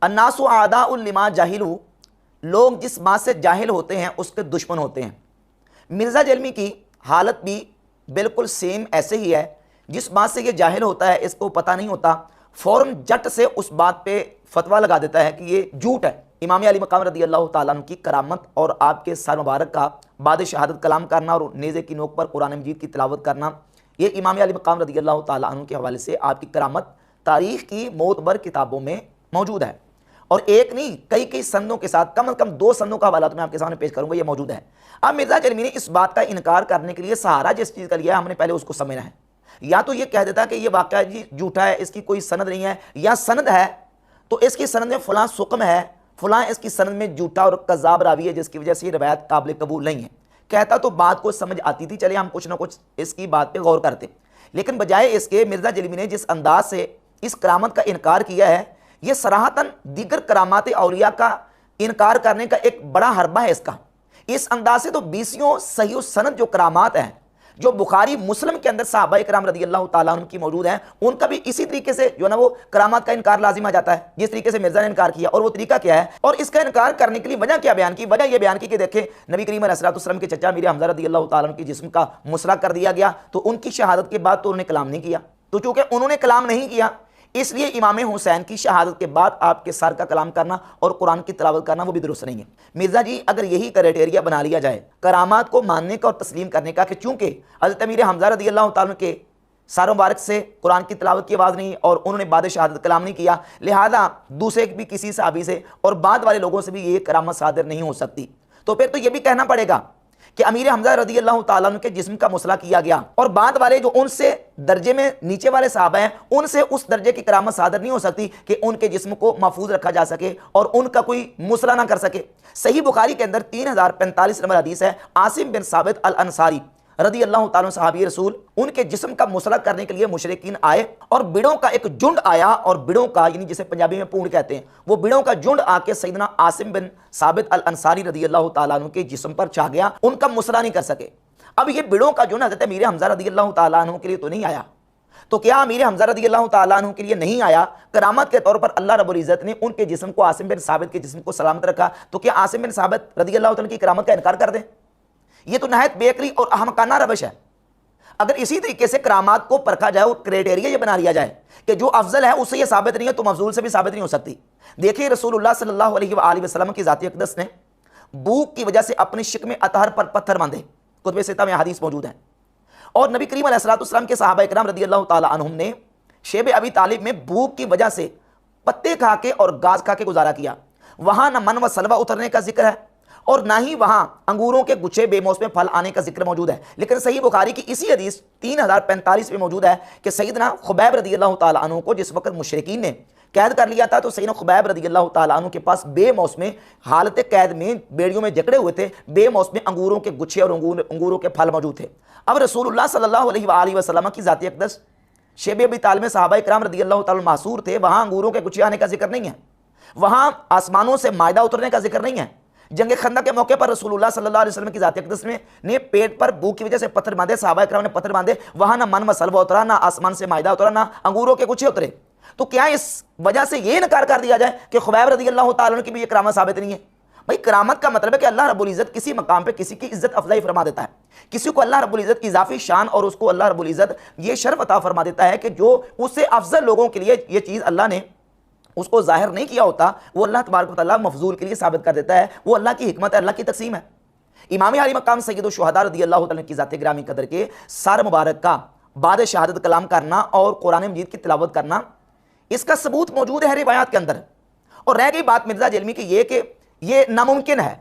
अन्नासु आदाउल lima जाहिलू, लोग जिस बात से जाहिल होते हैं उसके दुश्मन होते हैं। मिर्ज़ा जलमी की हालत भी बिल्कुल सेम ऐसे ही है। जिस बात से ये जाहिल होता है, इसको पता नहीं होता, फ़ौरन जट से उस बात पे फतवा लगा देता है कि ये झूठ है। इमाम अली मकाम रदी अल्लाह ताला अन्हु की करामत और आपके सर मुबारक का बाद शहादत कलाम करना और नेज़े की नोक पर कुरान मजीद की तिलावत करना, ये इमाम अली मकाम रदी अल्लाह ताला अन्हु के हवाले से आपकी करामत तारीख़ की मोतबर किताबों में मौजूद है। और एक नहीं, कई कई सनदों के साथ, कम से कम 2 सनदों का हवाला तो मैं आपके सामने पेश करूंगा, ये मौजूद है। अब मिर्ज़ा जलमी ने इस बात का इनकार करने के लिए सहारा जिस चीज़ का लिया, हमने पहले उसको समझना है। या तो ये कह देता कि ये वाक़या जी झूठा है, इसकी कोई सनद नहीं है, या सनद है तो इसकी सनद में फ़लाँ सुक्म है, फ़लाँ इसकी सनद में झूठा और कज़ाब रावी है, जिसकी वजह से ये रवायत काबिल कबूल नहीं है। कहता तो बात को समझ आती थी, चले हम कुछ ना कुछ इसकी बात पर गौर करते। लेकिन बजाय इसके मिर्ज़ा जलमी ने जिस अंदाज से इस करामत का इनकार किया है, ये सराहतन दीगर करामात औलिया का इनकार करने का एक बड़ा हरबा है इसका। इस अंदाज से तो 20 सही सनद जो करामात हैं, जो बुखारी मुस्लिम के अंदर सहाबा इकराम रदी अल्लाह ताला अन्हुम की मौजूद हैं, उनका भी इसी तरीके से जो है ना वो करामात का इनकार लाजिम आ जाता है, जिस तरीके से मिर्जा ने इनकार किया। और वो तरीका क्या है, और इसका इनकार करने के लिए वजह क्या बयान की? वजह यह बयान की कि देखें, नबी करीम अलैहिस्सलाम के चचा मीर हमजा रदी अल्लाह ताला अन्हु के जिस्म का मुसला कर दिया गया, तो उनकी शहादत के बाद तो उन्होंने कलाम नहीं किया। तो चूंकि उन्होंने कलाम नहीं किया, इसलिए इमाम हुसैन की शहादत के बाद आपके सर का कलाम करना और कुरान की तिलावत करना वो भी दुरुस्त नहीं है। मिर्ज़ा जी, अगर यही क्राइटेरिया बना लिया जाए करामात को मानने का और तस्लीम करने का कि चूंकि हज़रत अमीर हमज़ा रज़ी अल्लाह तआला के सर मुबारक से कुरान की तिलावत की आवाज़ नहीं और उन्होंने बाद शहादत कलाम नहीं किया, लिहाजा दूसरे भी किसी सहाबी से और बाद वाले लोगों से भी ये करामत सादर नहीं हो सकती। तो फिर तो ये भी कहना पड़ेगा कि अमीर हमज़ा रज़ी अल्लाह तआला के जिस्म का मुसला किया गया और बाद वाले जो उनसे दर्जे में नीचे वाले सहाबा हैं, उनसे उस दर्जे की करामत सादर नहीं हो सकती कि उनके जिस्म को महफूज रखा जा सके और उनका कोई मुसला ना कर सके। सही बुखारी के अंदर 3045 नंबर हदीस है, आसिम बिन साबित अल अंसारी रदी अल्लाह ताला सहाबी रसूल, उनके जिस्म का मुसला करने के लिए मुशरिकीन आए और बिड़ों का एक झुंड आया, और बिड़ों का यानी जिसे पंजाबी में पूंड कहते हैं, वो बिड़ों का झुंड आके सैयदना आसिम बिन साबित अल अंसारी रदी अल्लाह ताला अन्हु के जिस्म पर छा गया, उनका मुसला नहीं कर सके। अब ये बिड़ों का झुंड हज़रत अमीर हमज़ा रदी अल्लाह ताला अन्हु के लिए तो नहीं आया, तो क्या अमीर हमज़ा रदी अल्लाह ताला अन्हु के लिए नहीं आया? करामत के तौर पर अल्लाह रब्बुल इज़्ज़त ने उनके जिस्म को, आसिम बिन साबित के जिस्म को सलामत रखा, तो क्या आसिम बिन साबित रदी अल्लाह ताला की करामत का इनकार कर दें? ये तो नहायत बेअक्ली और अहमकाना रवश है। अगर इसी तरीके से करामात को परखा जाए और क्राइटेरिया ये बना लिया जाए कि जो अफजल है उससे ये साबित नहीं है, तो मफजूल से भी साबित नहीं हो सकती। देखिए, रसूलुल्लाह सल्लल्लाहु अलैहि वसल्लम की ज़ाती अक़दस ने भूख की वजह से अपने शिक में अतहर पर पत्थर बांधे, कुतुब सित्ता में हदीस मौजूद है। और नबी करीम अलैहिस्सलाम के सहाबा इकराम रदी अल्लाह ताला अन्हुम ने शेब अबी तालिब में भूख की वजह से पत्ते खा के और गाज खा के गुजारा किया। वहाँ न मन व सलवा उतरने का जिक्र है और ना ही वहां अंगूरों के गुच्छे बेमौसम फल आने का जिक्र मौजूद है। लेकिन सही बुखारी की इसी हदीस 3045 में मौजूद है कि सैयदना खुबैब रदी अल्लाह ताला अन्हु को जिस वक्त मुशरिकीन ने कैद कर लिया था, तो सैयदना खुबैब रदी अल्लाह ताला अन्हु के पास बेमौसम हालत कैद में बेड़ियों में जकड़े हुए थे, बेमौसम अंगूरों के गुच्छे और अंगूरों के फल मौजूद थे। अब रसूलुल्लाह सल्लल्लाहु अलैहि वसल्लम की ज़ाती अक़दस शेब अबी तालिब में सहाबा इकराम रदी अल्लाह ताला मासूर थे, वहाँ अंगूरों के गुच्छे आने का जिक्र नहीं है, वहाँ आसमानों से मायदा उतरने का जिक्र नहीं है। जंग खंदक के मौके पर रसूलुल्लाह सल्लल्लाहु अलैहि वसल्लम की ज़ात अक़दस में ने पेट पर भूख की वजह से पत्थर बांधे, सहाबा इकराम ने पत्थर बांधे, वहां ना मन मसलवा उतरा, ना आसमान से मायदा उतरा, ना अंगूरों के गुच्छे उतरे। तो क्या इस वजह से ये इनकार कर दिया जाए कि खुबैब रदी अल्लाह ताला की भी ये करामत साबित नहीं है? भाई, करामत का मतलब है कि अल्लाह रब्बुल इज़्ज़त किसी मकाम पे किसी की इज्जत अफजाई फरमा देता है, किसी को अल्लाह रब्बुल इज़्ज़त की इजाफी शान और उसको अल्लाह रब्बुल इज़्ज़त ये शर्फ अता फरमा देता है कि जो उससे अफजल लोगों के लिए ये चीज़ अल्लाह ने उसको जाहिर नहीं किया होता, वो अल्लाह तबारक व तआला मफजूल के लिए साबित कर देता है। वो अल्लाह की हिकमत है, अल्लाह की तकसीम है। इमाम आली मकाम सय्यद शुहदा रदी अल्लाह तआला की ज़ात ग्रामी कदर के सर मुबारक का बाद शहादत कलाम करना और कुरान मजीद की तिलावत करना, इसका सबूत मौजूद है रिवायात के अंदर। और रह गई बात मिर्ज़ा जलमी की ये कि ये नामुमकिन है।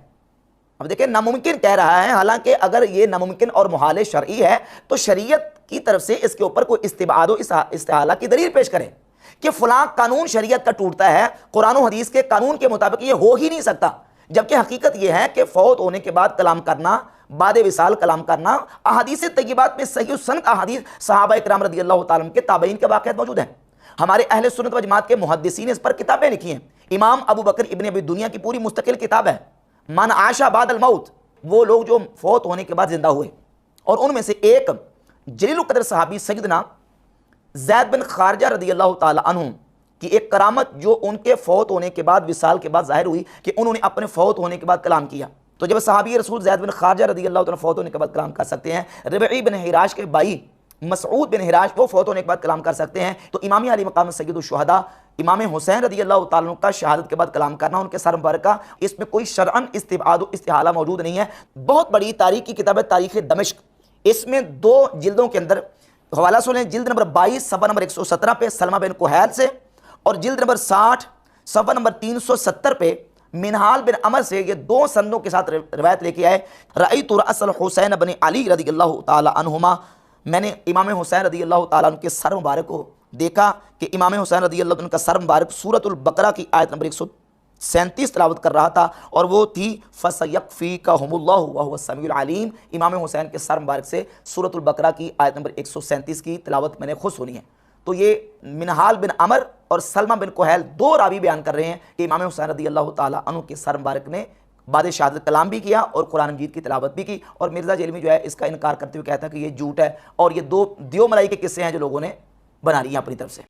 अब देखिए, नामुमकिन कह रहा है, हालांकि अगर ये नामुमकिन और मुहाल शरई है तो शरीयत की तरफ से इसके ऊपर कोई इस्तिबाद व इस्तिहाला की दलील पेश करें कि फलां कानून शरीयत का टूटता है, कुरान और हदीस के कानून के मुताबिक ये हो ही नहीं सकता। जबकि हकीकत यह है कि फौत होने के बाद कलाम करना, बाद विसाल कलाम करना, अहादीस तय्यबात में सही सनद अहादीस सहाबा इकराम रदी अल्लाह ताला के ताबईन के वाक़यात मौजूद हैं। हमारे अहले सुन्नत व जमात के मुहद्दिसीन इस पर किताबें लिखी हैं। इमाम अबू बकर इब्न अबी दुनिया की पूरी मुस्तकिल किताब है मन आशा बादल मौत, वो लोग जो फौत होने के बाद जिंदा हुए। और उनमें से एक जलील क़द्र सहाबी सैयदना ज़ैद बिन खारजा रदी अल्लाह ताला अन्हु कि एक करामत जो उनके फौत होने के बाद, विसाल के बाद ज़ाहिर हुई कि उन्होंने अपने फौत होने के बाद कलाम किया। तो जब सहाबी रसूल ज़ैद बिन खारजा रदी अल्लाह तआला फौत होने के बाद कलाम कर सकते हैं, रबई बिन हिराश के भाई मसऊद बिन हिराश वो फौत होने के बाद कलाम कर सकते हैं, तो इमाम अली मकाम सय्यदुश शुहदा इमाम हुसैन रदी अल्लाह तआला अन्हु का शहादत के बाद कलाम करना, उनके सर मुबारक का, इसमें कोई शरअन इस्तिबाद इस्तिहाला मौजूद नहीं है। बहुत बड़ी तारीख की किताब है तारीख़ दमिश्क, इसमें 2 जिल्दों के अंदर हवाला सुने, जिल्द नंबर 22 सफ़ा नंबर 117 पे सलमा बिन कुहैल से, और जिल्द नंबर 60 सफ़ा नंबर 370 पे मिनहाल बिन अमर से, ये 2 संदों के साथ रिवायत लेके आए। रअयतु रअसल हुसैन बन अली रदी अल्लाह तआला अन्हुमा, मैंने इमाम हुसैन रदी अल्लाह तआला अन्हु के सर मुबारक को देखा कि इमाम हुसैन रदी अल्लाह अन्हु का सर मुबारक सूरतुल बकरा की आयत नंबर 137 तिलावत कर रहा था, और वो थी फसयक्फ़ीकहुमुल्लाहु व हुवस समीउल अलीम। इमाम हुसैन के सर मुबारक से सूरतुल बकरा की आयत नंबर 137 की तिलावत मैंने खुद सुनी है। तो ये मिनहाल बिन अमर और सलमा बिन कुहैल 2 रावी बयान कर रहे हैं कि इमाम हुसैन रदी अल्लाह तआला अन्हु के सर मुबारक ने बाद शहादत कलाम भी किया और कुरान मजीद की तिलावत भी की। और मिर्ज़ा जेलमी जो है इसका इनकार करते हुए कहता है कि ये झूठ है, और ये 2 दियो मलाई के किस्से हैं जो लोगों ने बना लिए अपनी तरफ से।